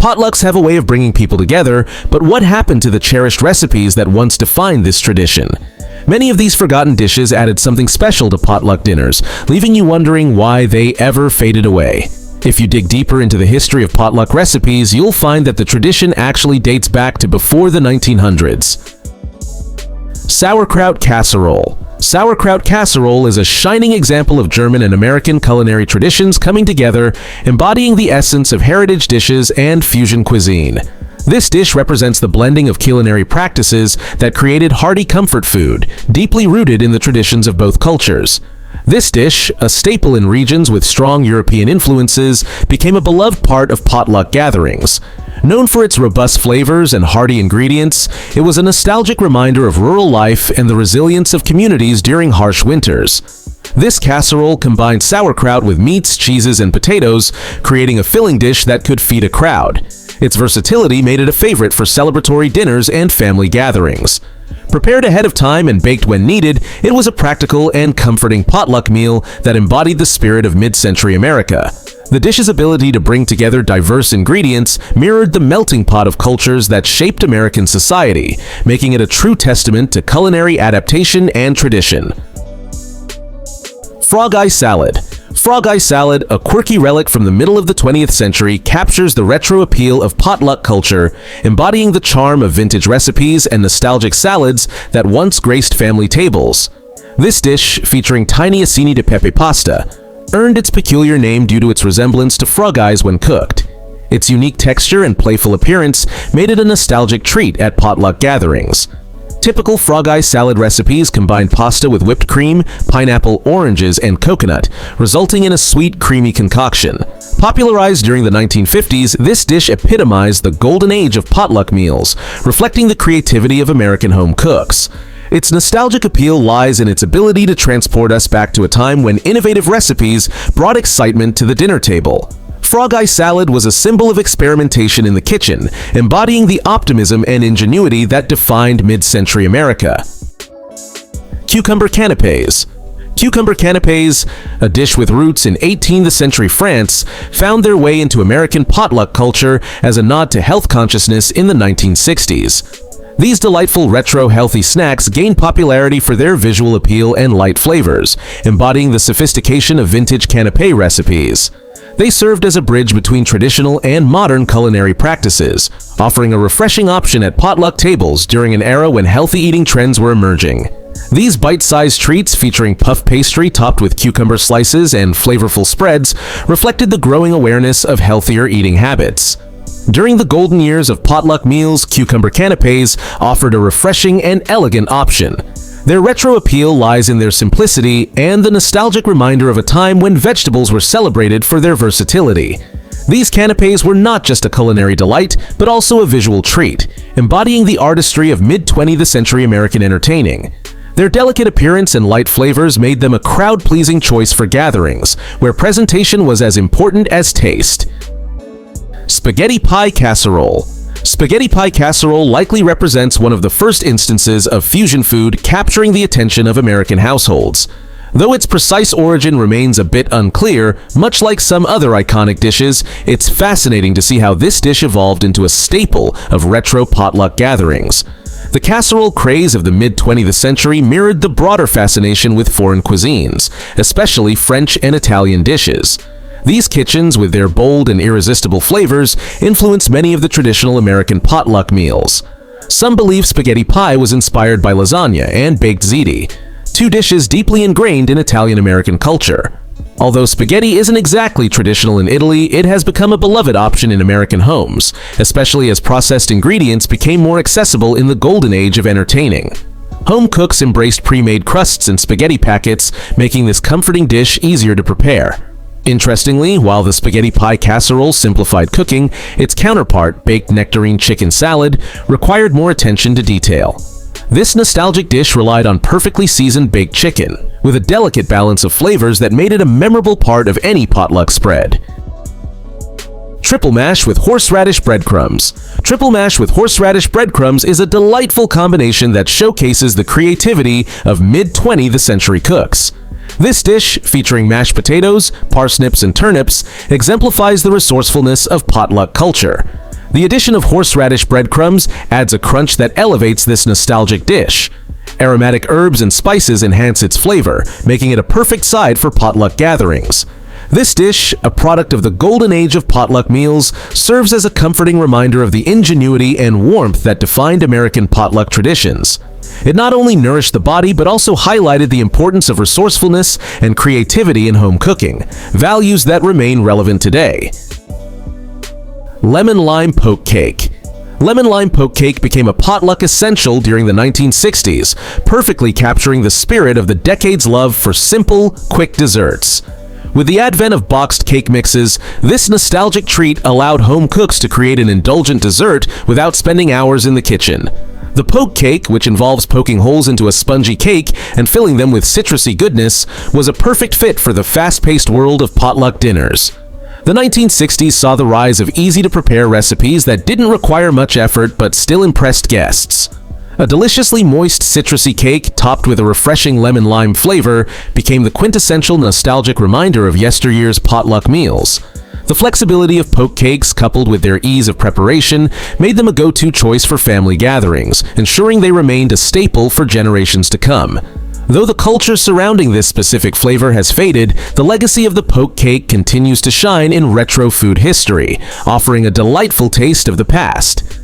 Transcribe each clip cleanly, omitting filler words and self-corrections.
Potlucks have a way of bringing people together, but what happened to the cherished recipes that once defined this tradition? Many of these forgotten dishes added something special to potluck dinners, leaving you wondering why they ever faded away. If you dig deeper into the history of potluck recipes, you'll find that the tradition actually dates back to before the 1900s. Sauerkraut Casserole. Sauerkraut Casserole is a shining example of German and American culinary traditions coming together, embodying the essence of heritage dishes and fusion cuisine. This dish represents the blending of culinary practices that created hearty comfort food, deeply rooted in the traditions of both cultures. This dish, a staple in regions with strong European influences, became a beloved part of potluck gatherings. Known for its robust flavors and hearty ingredients, it was a nostalgic reminder of rural life and the resilience of communities during harsh winters. This casserole combined sauerkraut with meats, cheeses, and potatoes, creating a filling dish that could feed a crowd. Its versatility made it a favorite for celebratory dinners and family gatherings. Prepared ahead of time and baked when needed, it was a practical and comforting potluck meal that embodied the spirit of mid-century America. The dish's ability to bring together diverse ingredients mirrored the melting pot of cultures that shaped American society, making it a true testament to culinary adaptation and tradition. Frog Eye Salad. Frog Eye Salad, a quirky relic from the middle of the 20th century, captures the retro appeal of potluck culture, embodying the charm of vintage recipes and nostalgic salads that once graced family tables. This dish, featuring tiny acini di pepe pasta, earned its peculiar name due to its resemblance to frog eyes when cooked. Its unique texture and playful appearance made it a nostalgic treat at potluck gatherings. Typical frog eye salad recipes combine pasta with whipped cream, pineapple, oranges, and coconut, resulting in a sweet, creamy concoction. Popularized during the 1950s, this dish epitomized the golden age of potluck meals, reflecting the creativity of American home cooks. Its nostalgic appeal lies in its ability to transport us back to a time when innovative recipes brought excitement to the dinner table. Frog Eye Salad was a symbol of experimentation in the kitchen, embodying the optimism and ingenuity that defined mid-century America. Cucumber Canapés. Cucumber canapés, a dish with roots in 18th century France, found their way into American potluck culture as a nod to health consciousness in the 1960s. These delightful retro healthy snacks gained popularity for their visual appeal and light flavors, embodying the sophistication of vintage canapé recipes. They served as a bridge between traditional and modern culinary practices, offering a refreshing option at potluck tables during an era when healthy eating trends were emerging. These bite-sized treats, featuring puff pastry topped with cucumber slices and flavorful spreads, reflected the growing awareness of healthier eating habits. During the golden years of potluck meals, cucumber canapés offered a refreshing and elegant option. Their retro appeal lies in their simplicity and the nostalgic reminder of a time when vegetables were celebrated for their versatility. These canapés were not just a culinary delight, but also a visual treat, embodying the artistry of mid-20th century American entertaining. Their delicate appearance and light flavors made them a crowd-pleasing choice for gatherings, where presentation was as important as taste. Spaghetti Pie Casserole. Spaghetti Pie Casserole likely represents one of the first instances of fusion food capturing the attention of American households. Though its precise origin remains a bit unclear, much like some other iconic dishes, it's fascinating to see how this dish evolved into a staple of retro potluck gatherings. The casserole craze of the mid-20th century mirrored the broader fascination with foreign cuisines, especially French and Italian dishes. These kitchens, with their bold and irresistible flavors, influenced many of the traditional American potluck meals. Some believe spaghetti pie was inspired by lasagna and baked ziti, two dishes deeply ingrained in Italian-American culture. Although spaghetti isn't exactly traditional in Italy, it has become a beloved option in American homes, especially as processed ingredients became more accessible in the golden age of entertaining. Home cooks embraced pre-made crusts in spaghetti packets, making this comforting dish easier to prepare. Interestingly, while the spaghetti pie casserole simplified cooking, its counterpart, baked nectarine chicken salad, required more attention to detail. This nostalgic dish relied on perfectly seasoned baked chicken, with a delicate balance of flavors that made it a memorable part of any potluck spread. Triple mash with horseradish breadcrumbs. Triple mash with horseradish breadcrumbs is a delightful combination that showcases the creativity of mid-20th century cooks. This dish, featuring mashed potatoes, parsnips, and turnips, exemplifies the resourcefulness of potluck culture. The addition of horseradish breadcrumbs adds a crunch that elevates this nostalgic dish. Aromatic herbs and spices enhance its flavor, making it a perfect side for potluck gatherings. This dish, a product of the golden age of potluck meals, serves as a comforting reminder of the ingenuity and warmth that defined American potluck traditions. It not only nourished the body but also highlighted the importance of resourcefulness and creativity in home cooking, values that remain relevant today. Lemon Lime Poke Cake. Lemon lime poke cake became a potluck essential during the 1960s, perfectly capturing the spirit of the decade's love for simple, quick desserts. With the advent of boxed cake mixes, this nostalgic treat allowed home cooks to create an indulgent dessert without spending hours in the kitchen. The poke cake, which involves poking holes into a spongy cake and filling them with citrusy goodness, was a perfect fit for the fast-paced world of potluck dinners. The 1960s saw the rise of easy-to-prepare recipes that didn't require much effort but still impressed guests. A deliciously moist citrusy cake topped with a refreshing lemon-lime flavor became the quintessential nostalgic reminder of yesteryear's potluck meals. The flexibility of poke cakes, coupled with their ease of preparation, made them a go-to choice for family gatherings, ensuring they remained a staple for generations to come. Though the culture surrounding this specific flavor has faded, the legacy of the poke cake continues to shine in retro food history, offering a delightful taste of the past.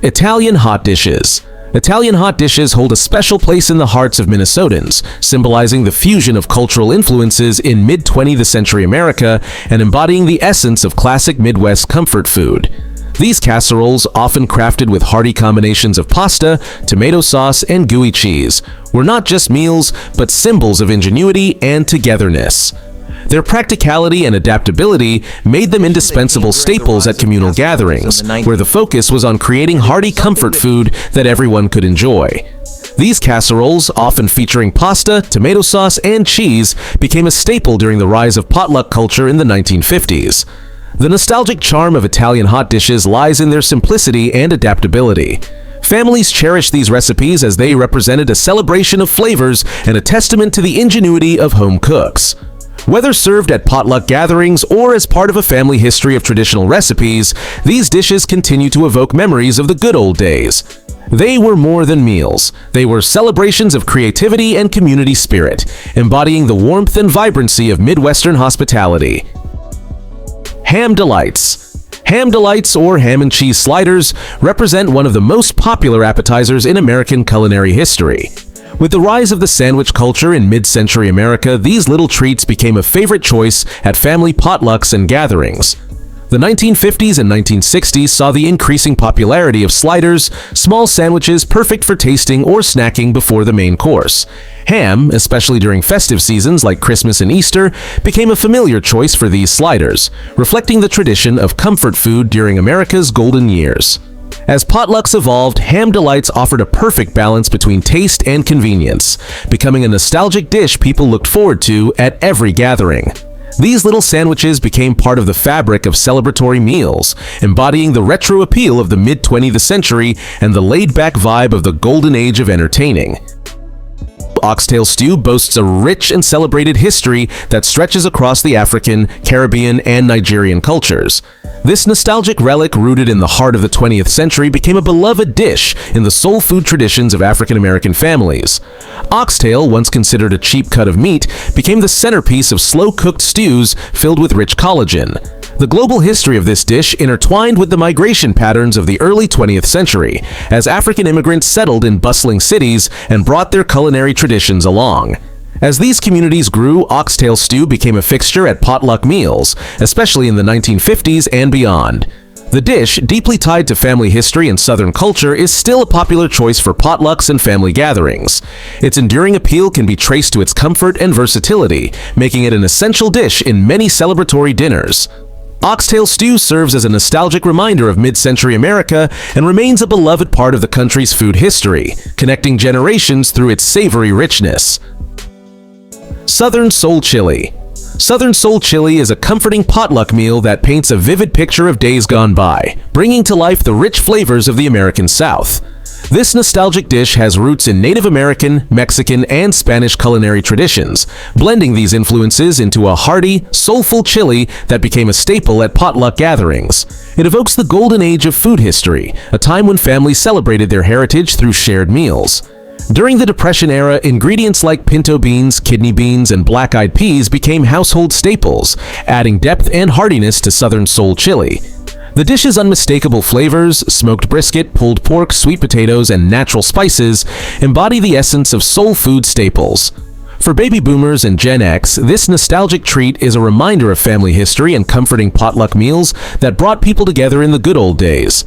Italian hot dishes. Italian hot dishes hold a special place in the hearts of Minnesotans, symbolizing the fusion of cultural influences in mid-20th century America and embodying the essence of classic Midwest comfort food. These casseroles, often crafted with hearty combinations of pasta, tomato sauce, and gooey cheese, were not just meals, but symbols of ingenuity and togetherness. Their practicality and adaptability made them indispensable staples at communal gatherings, where the focus was on creating hearty comfort food that everyone could enjoy. These casseroles, often featuring pasta, tomato sauce, and cheese, became a staple during the rise of potluck culture in the 1950s. The nostalgic charm of Italian hot dishes lies in their simplicity and adaptability. Families cherish these recipes as they represented a celebration of flavors and a testament to the ingenuity of home cooks. Whether served at potluck gatherings or as part of a family history of traditional recipes, these dishes continue to evoke memories of the good old days. They were more than meals. They were celebrations of creativity and community spirit, embodying the warmth and vibrancy of Midwestern hospitality. Ham Delights. Ham Delights, or ham and cheese sliders, represent one of the most popular appetizers in American culinary history. With the rise of the sandwich culture in mid-century America, these little treats became a favorite choice at family potlucks and gatherings. The 1950s and 1960s saw the increasing popularity of sliders, small sandwiches perfect for tasting or snacking before the main course. Ham, especially during festive seasons like Christmas and Easter, became a familiar choice for these sliders, reflecting the tradition of comfort food during America's golden years. As potlucks evolved, Ham Delights offered a perfect balance between taste and convenience, becoming a nostalgic dish people looked forward to at every gathering. These little sandwiches became part of the fabric of celebratory meals, embodying the retro appeal of the mid-20th century and the laid-back vibe of the golden age of entertaining. Oxtail Stew boasts a rich and celebrated history that stretches across the African, Caribbean, and Nigerian cultures. This nostalgic relic, rooted in the heart of the 20th century, became a beloved dish in the soul food traditions of African-American families. Oxtail, once considered a cheap cut of meat, became the centerpiece of slow-cooked stews filled with rich collagen. The global history of this dish intertwined with the migration patterns of the early 20th century, as African immigrants settled in bustling cities and brought their culinary traditions along. As these communities grew, oxtail stew became a fixture at potluck meals, especially in the 1950s and beyond. The dish, deeply tied to family history and Southern culture, is still a popular choice for potlucks and family gatherings. Its enduring appeal can be traced to its comfort and versatility, making it an essential dish in many celebratory dinners. Oxtail stew serves as a nostalgic reminder of mid-century America and remains a beloved part of the country's food history, connecting generations through its savory richness. Southern Soul Chili. Southern Soul Chili is a comforting potluck meal that paints a vivid picture of days gone by, bringing to life the rich flavors of the American South. This nostalgic dish has roots in Native American, Mexican, and Spanish culinary traditions, blending these influences into a hearty, soulful chili that became a staple at potluck gatherings. It evokes the golden age of food history, a time when families celebrated their heritage through shared meals. During the Depression era, ingredients like pinto beans, kidney beans, and black-eyed peas became household staples, adding depth and heartiness to Southern soul chili. The dish's unmistakable flavors, smoked brisket, pulled pork, sweet potatoes, and natural spices, embody the essence of soul food staples. For baby boomers and Gen X, this nostalgic treat is a reminder of family history and comforting potluck meals that brought people together in the good old days.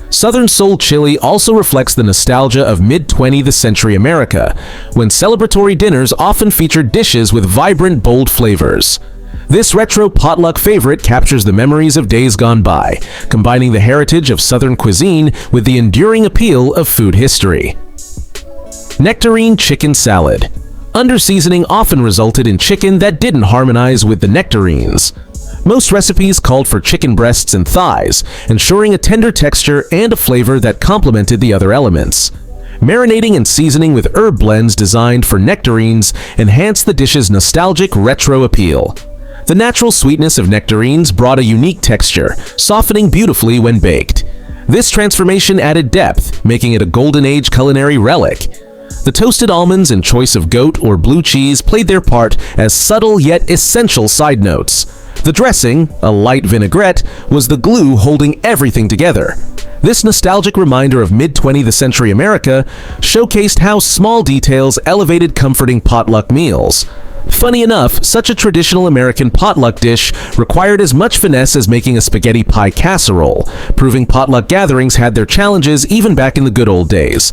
Southern soul chili also reflects the nostalgia of mid-20th century America, when celebratory dinners often featured dishes with vibrant, bold flavors. This retro potluck favorite captures the memories of days gone by, combining the heritage of Southern cuisine with the enduring appeal of food history. Nectarine chicken salad. Under-seasoning often resulted in chicken that didn't harmonize with the nectarines. Most recipes called for chicken breasts and thighs, ensuring a tender texture and a flavor that complemented the other elements. Marinating and seasoning with herb blends designed for nectarines enhanced the dish's nostalgic retro appeal. The natural sweetness of nectarines brought a unique texture, softening beautifully when baked. This transformation added depth, making it a golden age culinary relic. The toasted almonds and choice of goat or blue cheese played their part as subtle yet essential side notes. The dressing, a light vinaigrette, was the glue holding everything together. This nostalgic reminder of mid-20th century America showcased how small details elevated comforting potluck meals. Funny enough, such a traditional American potluck dish required as much finesse as making a spaghetti pie casserole, proving potluck gatherings had their challenges even back in the good old days.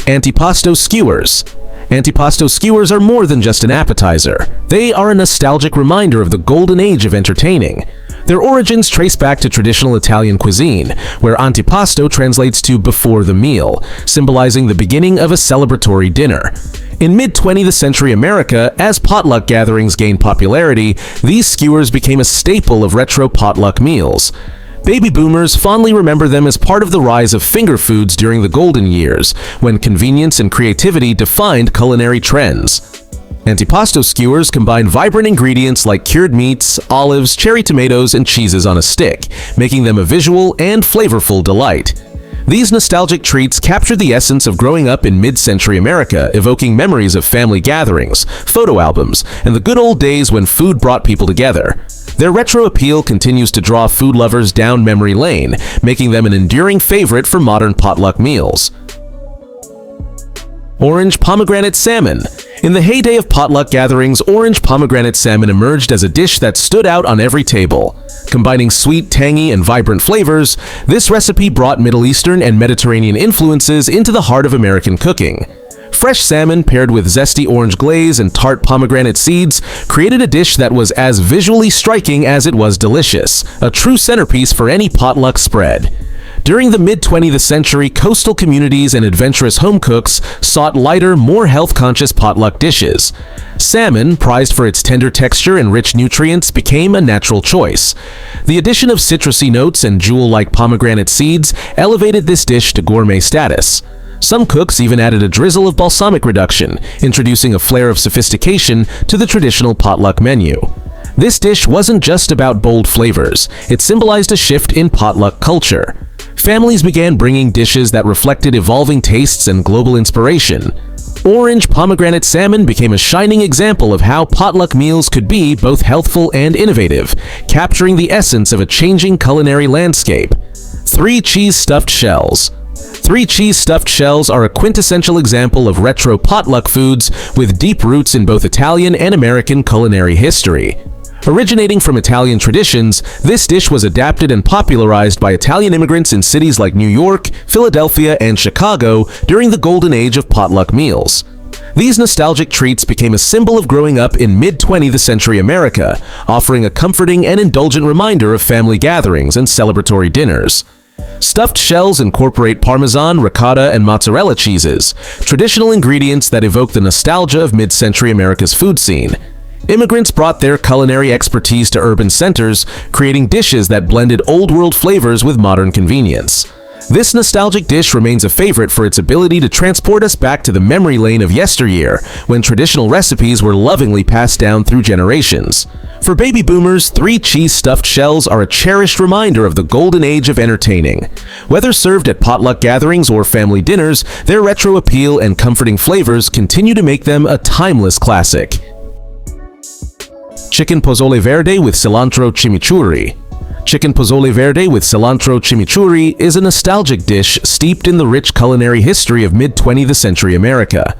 Antipasto Skewers. Antipasto skewers are more than just an appetizer. They are a nostalgic reminder of the golden age of entertaining. Their origins trace back to traditional Italian cuisine, where antipasto translates to before the meal, symbolizing the beginning of a celebratory dinner. In mid-20th century America, as potluck gatherings gained popularity, these skewers became a staple of retro potluck meals. Baby boomers fondly remember them as part of the rise of finger foods during the golden years, when convenience and creativity defined culinary trends. Antipasto skewers combine vibrant ingredients like cured meats, olives, cherry tomatoes, and cheeses on a stick, making them a visual and flavorful delight. These nostalgic treats capture the essence of growing up in mid-century America, evoking memories of family gatherings, photo albums, and the good old days when food brought people together. Their retro appeal continues to draw food lovers down memory lane, making them an enduring favorite for modern potluck meals. Orange pomegranate salmon. In the heyday of potluck gatherings, orange pomegranate salmon emerged as a dish that stood out on every table. Combining sweet, tangy, and vibrant flavors, this recipe brought Middle Eastern and Mediterranean influences into the heart of American cooking. Fresh salmon paired with zesty orange glaze and tart pomegranate seeds created a dish that was as visually striking as it was delicious, a true centerpiece for any potluck spread. During the mid-20th century, coastal communities and adventurous home cooks sought lighter, more health-conscious potluck dishes. Salmon, prized for its tender texture and rich nutrients, became a natural choice. The addition of citrusy notes and jewel-like pomegranate seeds elevated this dish to gourmet status. Some cooks even added a drizzle of balsamic reduction, introducing a flair of sophistication to the traditional potluck menu. This dish wasn't just about bold flavors, it symbolized a shift in potluck culture. Families began bringing dishes that reflected evolving tastes and global inspiration. Orange pomegranate salmon became a shining example of how potluck meals could be both healthful and innovative, capturing the essence of a changing culinary landscape. 3 cheese stuffed shells. 3 cheese stuffed shells are a quintessential example of retro potluck foods with deep roots in both Italian and American culinary history. Originating from Italian traditions, this dish was adapted and popularized by Italian immigrants in cities like New York, Philadelphia, and Chicago during the golden age of potluck meals. These nostalgic treats became a symbol of growing up in mid-20th century America, offering a comforting and indulgent reminder of family gatherings and celebratory dinners. Stuffed shells incorporate Parmesan, ricotta, and mozzarella cheeses, traditional ingredients that evoke the nostalgia of mid-century America's food scene. Immigrants brought their culinary expertise to urban centers, creating dishes that blended old-world flavors with modern convenience. This nostalgic dish remains a favorite for its ability to transport us back to the memory lane of yesteryear, when traditional recipes were lovingly passed down through generations. For baby boomers, 3 cheese stuffed shells are a cherished reminder of the golden age of entertaining. Whether served at potluck gatherings or family dinners, their retro appeal and comforting flavors continue to make them a timeless classic. Chicken Pozole Verde with Cilantro Chimichurri. Chicken Pozole Verde with Cilantro Chimichurri is a nostalgic dish steeped in the rich culinary history of mid-20th century America.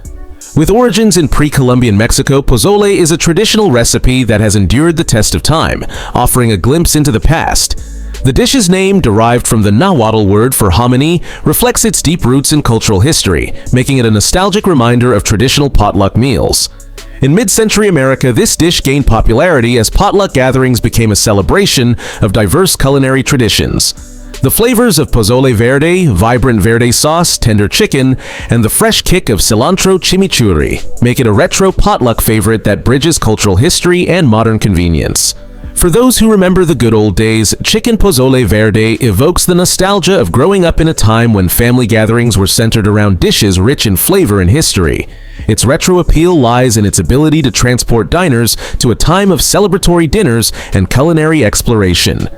With origins in pre-Columbian Mexico, pozole is a traditional recipe that has endured the test of time, offering a glimpse into the past. The dish's name, derived from the Nahuatl word for hominy, reflects its deep roots in cultural history, making it a nostalgic reminder of traditional potluck meals. In mid-century America, this dish gained popularity as potluck gatherings became a celebration of diverse culinary traditions. The flavors of Pozole Verde, vibrant Verde sauce, tender chicken, and the fresh kick of Cilantro Chimichurri make it a retro potluck favorite that bridges cultural history and modern convenience. For those who remember the good old days, Chicken Pozole Verde evokes the nostalgia of growing up in a time when family gatherings were centered around dishes rich in flavor and history. Its retro appeal lies in its ability to transport diners to a time of celebratory dinners and culinary exploration.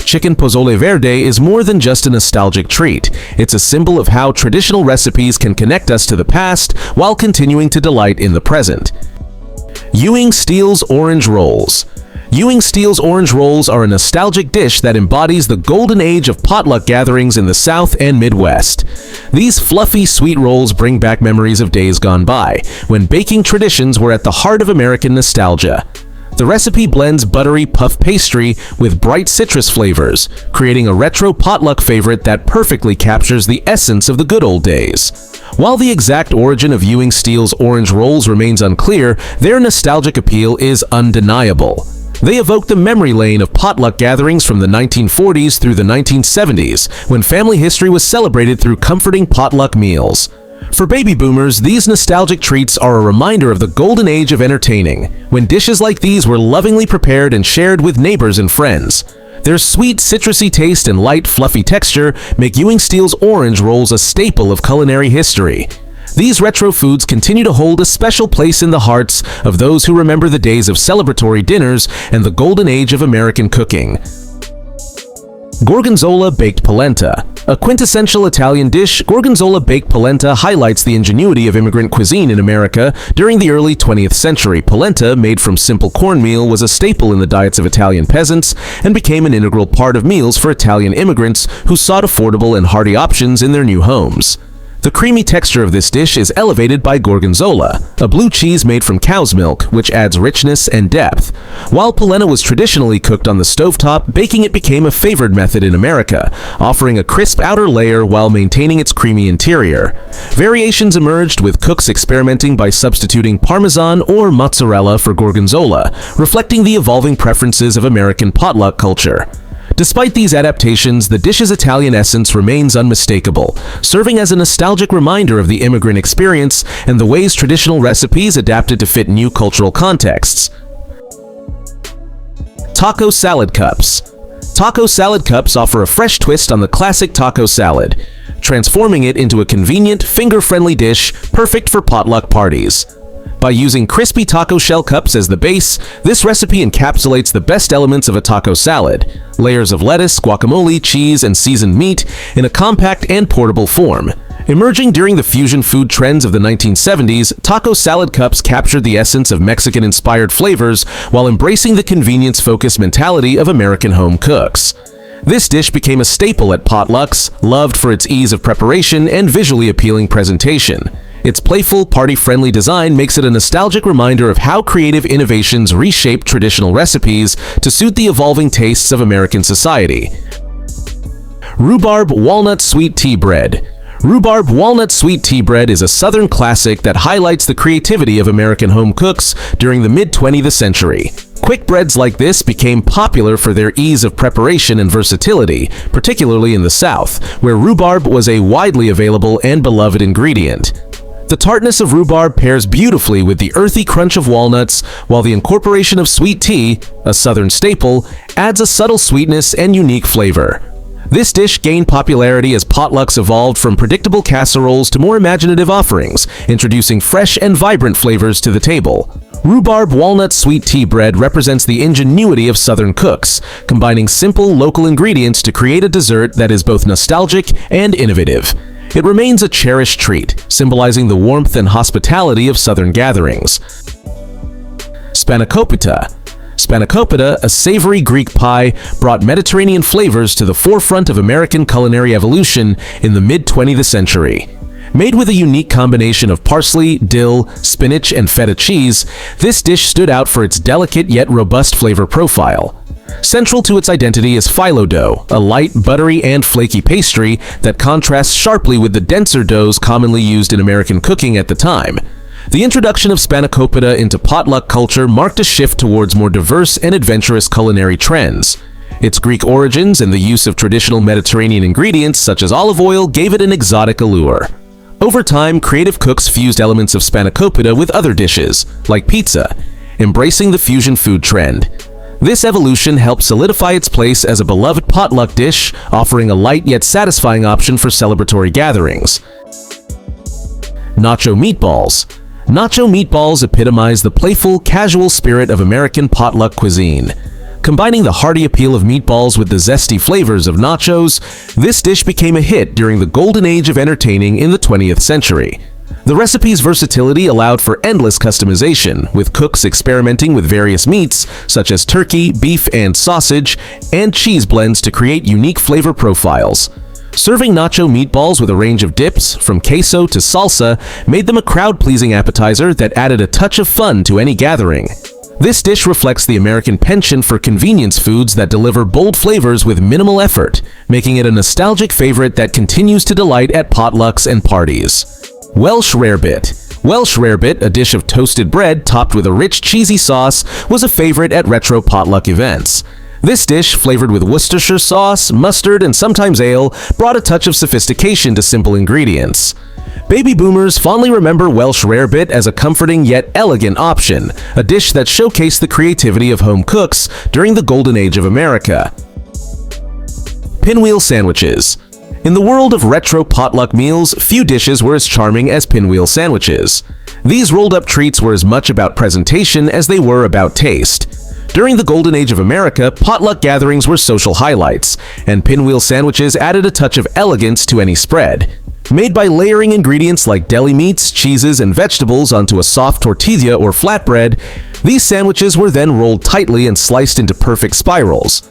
Chicken Pozole Verde is more than just a nostalgic treat. It's a symbol of how traditional recipes can connect us to the past while continuing to delight in the present. Ewing Steele's Orange Rolls. Ewing Steele's orange rolls are a nostalgic dish that embodies the golden age of potluck gatherings in the South and Midwest. These fluffy, sweet rolls bring back memories of days gone by, when baking traditions were at the heart of American nostalgia. The recipe blends buttery puff pastry with bright citrus flavors, creating a retro potluck favorite that perfectly captures the essence of the good old days. While the exact origin of Ewing Steele's orange rolls remains unclear, their nostalgic appeal is undeniable. They evoke the memory lane of potluck gatherings from the 1940s through the 1970s, when family history was celebrated through comforting potluck meals. For baby boomers, these nostalgic treats are a reminder of the golden age of entertaining, when dishes like these were lovingly prepared and shared with neighbors and friends. Their sweet, citrusy taste and light, fluffy texture make Ewing Steele's orange rolls a staple of culinary history. These retro foods continue to hold a special place in the hearts of those who remember the days of celebratory dinners and the golden age of American cooking. Gorgonzola Baked Polenta. A quintessential Italian dish, Gorgonzola Baked Polenta highlights the ingenuity of immigrant cuisine in America. During the early 20th century, polenta, made from simple cornmeal, was a staple in the diets of Italian peasants and became an integral part of meals for Italian immigrants who sought affordable and hearty options in their new homes. The creamy texture of this dish is elevated by Gorgonzola, a blue cheese made from cow's milk, which adds richness and depth. While polenta was traditionally cooked on the stovetop, baking it became a favored method in America, offering a crisp outer layer while maintaining its creamy interior. Variations emerged, with cooks experimenting by substituting Parmesan or mozzarella for Gorgonzola, reflecting the evolving preferences of American potluck culture. Despite these adaptations, the dish's Italian essence remains unmistakable, serving as a nostalgic reminder of the immigrant experience and the ways traditional recipes adapted to fit new cultural contexts. Taco Salad Cups. Taco salad cups offer a fresh twist on the classic taco salad, transforming it into a convenient, finger-friendly dish perfect for potluck parties. By using crispy taco shell cups as the base, this recipe encapsulates the best elements of a taco salad: layers of lettuce, guacamole, cheese, and seasoned meat in a compact and portable form. Emerging during the fusion food trends of the 1970s, taco salad cups captured the essence of Mexican-inspired flavors while embracing the convenience-focused mentality of American home cooks. This dish became a staple at potlucks, loved for its ease of preparation and visually appealing presentation. Its playful, party-friendly design makes it a nostalgic reminder of how creative innovations reshape traditional recipes to suit the evolving tastes of American society. Rhubarb Walnut Sweet Tea Bread. Rhubarb Walnut Sweet Tea Bread is a Southern classic that highlights the creativity of American home cooks during the mid-20th century. Quick breads like this became popular for their ease of preparation and versatility, particularly in the South, where rhubarb was a widely available and beloved ingredient. The tartness of rhubarb pairs beautifully with the earthy crunch of walnuts, while the incorporation of sweet tea, a Southern staple, adds a subtle sweetness and unique flavor. This dish gained popularity as potlucks evolved from predictable casseroles to more imaginative offerings, introducing fresh and vibrant flavors to the table. Rhubarb walnut sweet tea bread represents the ingenuity of Southern cooks, combining simple local ingredients to create a dessert that is both nostalgic and innovative. It remains a cherished treat, symbolizing the warmth and hospitality of Southern gatherings. Spanakopita. Spanakopita, a savory Greek pie, brought Mediterranean flavors to the forefront of American culinary evolution in the mid-20th century. Made with a unique combination of parsley, dill, spinach, and feta cheese, this dish stood out for its delicate yet robust flavor profile. Central to its identity is phyllo dough, a light, buttery, and flaky pastry that contrasts sharply with the denser doughs commonly used in American cooking at the time. The introduction of Spanakopita into potluck culture marked a shift towards more diverse and adventurous culinary trends. Its Greek origins and the use of traditional Mediterranean ingredients such as olive oil gave it an exotic allure. Over time, creative cooks fused elements of Spanakopita with other dishes, like pizza, embracing the fusion food trend. This evolution helped solidify its place as a beloved potluck dish, offering a light yet satisfying option for celebratory gatherings. Nacho Meatballs. Nacho meatballs epitomize the playful, casual spirit of American potluck cuisine. Combining the hearty appeal of meatballs with the zesty flavors of nachos, this dish became a hit during the golden age of entertaining in the 20th century. The recipe's versatility allowed for endless customization, with cooks experimenting with various meats, such as turkey, beef, and sausage, and cheese blends to create unique flavor profiles. Serving nacho meatballs with a range of dips, from queso to salsa, made them a crowd-pleasing appetizer that added a touch of fun to any gathering. This dish reflects the American penchant for convenience foods that deliver bold flavors with minimal effort, making it a nostalgic favorite that continues to delight at potlucks and parties. Welsh Rarebit. Welsh Rarebit, a dish of toasted bread topped with a rich, cheesy sauce, was a favorite at retro potluck events. This dish, flavored with Worcestershire sauce, mustard, and sometimes ale, brought a touch of sophistication to simple ingredients. Baby boomers fondly remember Welsh Rarebit as a comforting yet elegant option, a dish that showcased the creativity of home cooks during the golden age of America. Pinwheel Sandwiches. In the world of retro potluck meals, few dishes were as charming as pinwheel sandwiches. These rolled-up treats were as much about presentation as they were about taste. During the golden age of America, potluck gatherings were social highlights, and pinwheel sandwiches added a touch of elegance to any spread. Made by layering ingredients like deli meats, cheeses, and vegetables onto a soft tortilla or flatbread, these sandwiches were then rolled tightly and sliced into perfect spirals.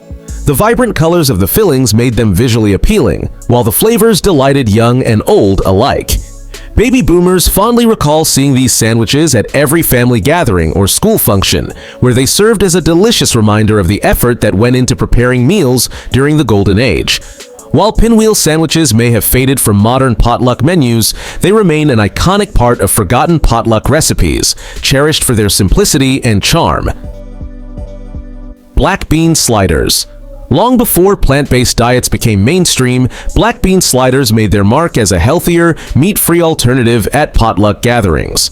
The vibrant colors of the fillings made them visually appealing, while the flavors delighted young and old alike. Baby boomers fondly recall seeing these sandwiches at every family gathering or school function, where they served as a delicious reminder of the effort that went into preparing meals during the golden age. While pinwheel sandwiches may have faded from modern potluck menus, they remain an iconic part of forgotten potluck recipes, cherished for their simplicity and charm. Black bean sliders. Long before plant-based diets became mainstream, black bean sliders made their mark as a healthier, meat-free alternative at potluck gatherings.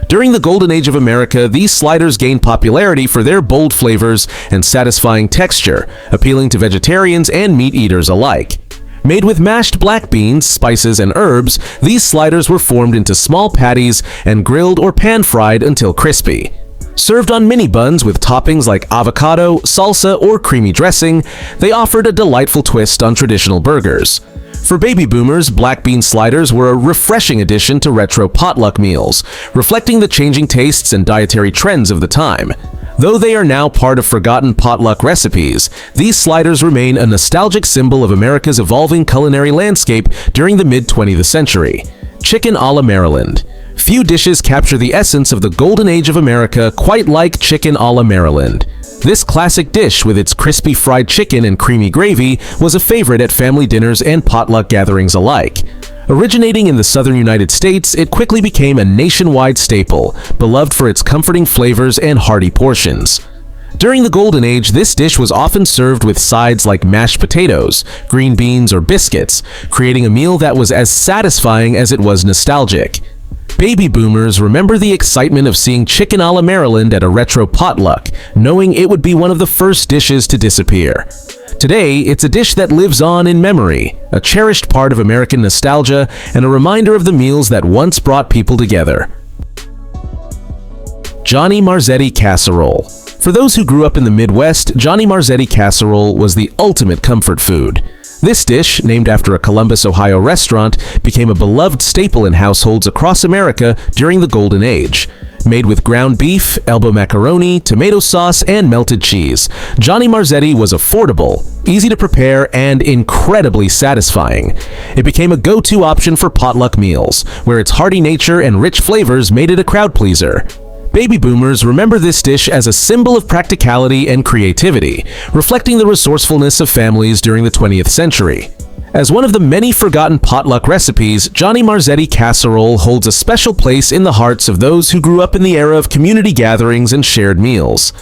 During the golden age of America, these sliders gained popularity for their bold flavors and satisfying texture, appealing to vegetarians and meat eaters alike. Made with mashed black beans, spices, and herbs, these sliders were formed into small patties and grilled or pan-fried until crispy. Served on mini buns with toppings like avocado, salsa, or creamy dressing, they offered a delightful twist on traditional burgers. For baby boomers, black bean sliders were a refreshing addition to retro potluck meals, reflecting the changing tastes and dietary trends of the time. Though they are now part of forgotten potluck recipes, these sliders remain a nostalgic symbol of America's evolving culinary landscape during the mid-20th century. Chicken a la Maryland. Few dishes capture the essence of the golden age of America quite like chicken a la Maryland. This classic dish, with its crispy fried chicken and creamy gravy, was a favorite at family dinners and potluck gatherings alike. Originating in the southern United States, it quickly became a nationwide staple, beloved for its comforting flavors and hearty portions. During the golden age, this dish was often served with sides like mashed potatoes, green beans, or biscuits, creating a meal that was as satisfying as it was nostalgic. Baby boomers remember the excitement of seeing chicken a la Maryland at a retro potluck, knowing it would be one of the first dishes to disappear. Today, it's a dish that lives on in memory, a cherished part of American nostalgia, and a reminder of the meals that once brought people together. Johnny Marzetti Casserole. For those who grew up in the Midwest, Johnny Marzetti Casserole was the ultimate comfort food. This dish, named after a Columbus, Ohio restaurant, became a beloved staple in households across America during the Golden Age. Made with ground beef, elbow macaroni, tomato sauce, and melted cheese, Johnny Marzetti was affordable, easy to prepare, and incredibly satisfying. It became a go-to option for potluck meals, where its hearty nature and rich flavors made it a crowd pleaser. Baby boomers remember this dish as a symbol of practicality and creativity, reflecting the resourcefulness of families during the 20th century. As one of the many forgotten potluck recipes, Johnny Marzetti Casserole holds a special place in the hearts of those who grew up in the era of community gatherings and shared meals.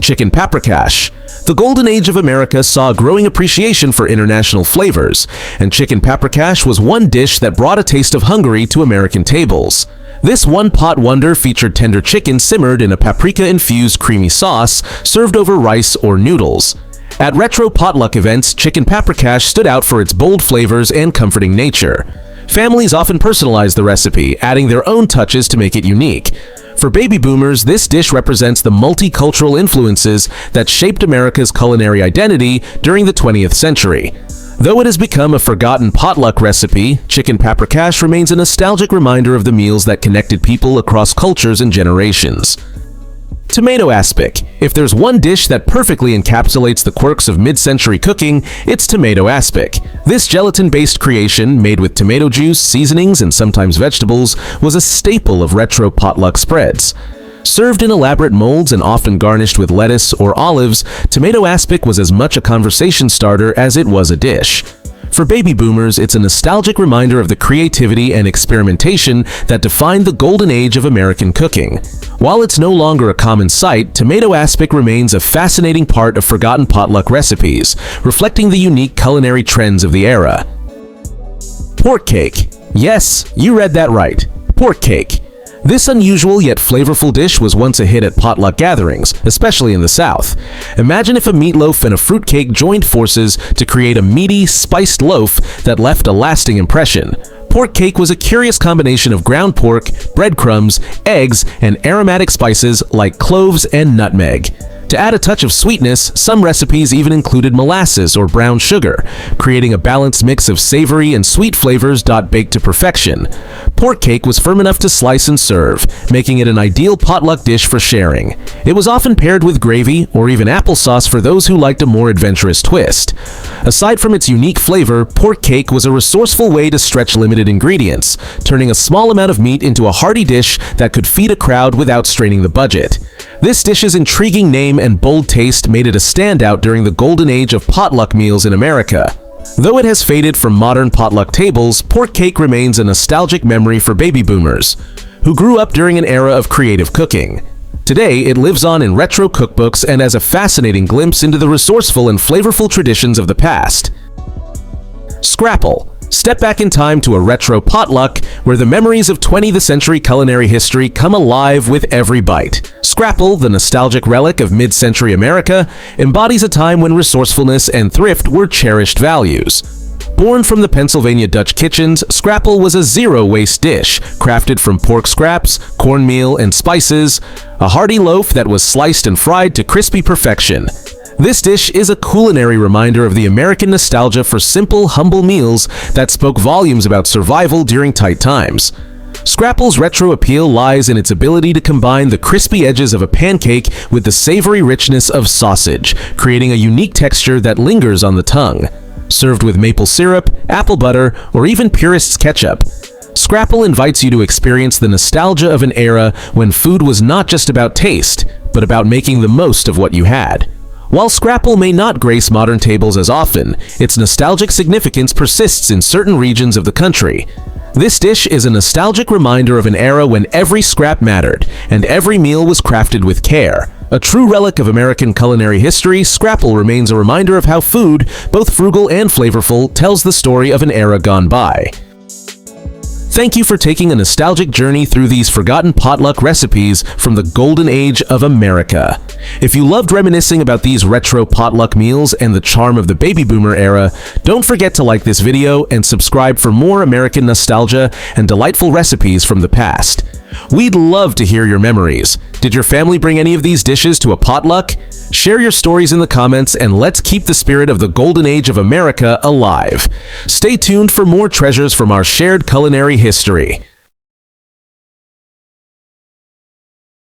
Chicken Paprikash. The Golden Age of America saw a growing appreciation for international flavors, and chicken paprikash was one dish that brought a taste of Hungary to American tables. This one-pot wonder featured tender chicken simmered in a paprika-infused creamy sauce, served over rice or noodles. At retro potluck events, chicken paprikash stood out for its bold flavors and comforting nature. Families often personalized the recipe, adding their own touches to make it unique. For baby boomers, this dish represents the multicultural influences that shaped America's culinary identity during the 20th century. Though it has become a forgotten potluck recipe, chicken paprikash remains a nostalgic reminder of the meals that connected people across cultures and generations. Tomato aspic. If there's one dish that perfectly encapsulates the quirks of mid-century cooking, it's tomato aspic. This gelatin-based creation, made with tomato juice, seasonings, and sometimes vegetables, was a staple of retro potluck spreads. Served in elaborate molds and often garnished with lettuce or olives, tomato aspic was as much a conversation starter as it was a dish. For baby boomers, it's a nostalgic reminder of the creativity and experimentation that defined the golden age of American cooking. While it's no longer a common sight, tomato aspic remains a fascinating part of forgotten potluck recipes, reflecting the unique culinary trends of the era. Pork cake. Yes, you read that right. Pork cake. This unusual yet flavorful dish was once a hit at potluck gatherings, especially in the South. Imagine if a meatloaf and a fruitcake joined forces to create a meaty, spiced loaf that left a lasting impression. Pork cake was a curious combination of ground pork, breadcrumbs, eggs, and aromatic spices like cloves and nutmeg. To add a touch of sweetness, some recipes even included molasses or brown sugar, creating a balanced mix of savory and sweet flavors baked to perfection. Pork cake was firm enough to slice and serve, making it an ideal potluck dish for sharing. It was often paired with gravy or even applesauce for those who liked a more adventurous twist. Aside from its unique flavor, pork cake was a resourceful way to stretch limited ingredients, turning a small amount of meat into a hearty dish that could feed a crowd without straining the budget. This dish's intriguing name and bold taste made it a standout during the golden age of potluck meals in America. Though it has faded from modern potluck tables, pork cake remains a nostalgic memory for baby boomers, who grew up during an era of creative cooking. Today, it lives on in retro cookbooks and as a fascinating glimpse into the resourceful and flavorful traditions of the past. Scrapple. Step back in time to a retro potluck where the memories of 20th century culinary history come alive with every bite. Scrapple, the nostalgic relic of mid-century America, embodies a time when resourcefulness and thrift were cherished values. Born from the Pennsylvania Dutch kitchens, scrapple was a zero-waste dish, crafted from pork scraps, cornmeal, and spices, a hearty loaf that was sliced and fried to crispy perfection. This dish is a culinary reminder of the American nostalgia for simple, humble meals that spoke volumes about survival during tight times. Scrapple's retro appeal lies in its ability to combine the crispy edges of a pancake with the savory richness of sausage, creating a unique texture that lingers on the tongue. Served with maple syrup, apple butter, or even purist's ketchup, Scrapple invites you to experience the nostalgia of an era when food was not just about taste, but about making the most of what you had. While scrapple may not grace modern tables as often, its nostalgic significance persists in certain regions of the country. This dish is a nostalgic reminder of an era when every scrap mattered, and every meal was crafted with care. A true relic of American culinary history, scrapple remains a reminder of how food, both frugal and flavorful, tells the story of an era gone by. Thank you for taking a nostalgic journey through these forgotten potluck recipes from the golden age of America. If you loved reminiscing about these retro potluck meals and the charm of the baby boomer era, don't forget to like this video and subscribe for more American nostalgia and delightful recipes from the past. We'd love to hear your memories. Did your family bring any of these dishes to a potluck? Share your stories in the comments and let's keep the spirit of the golden age of America alive. Stay tuned for more treasures from our shared culinary history.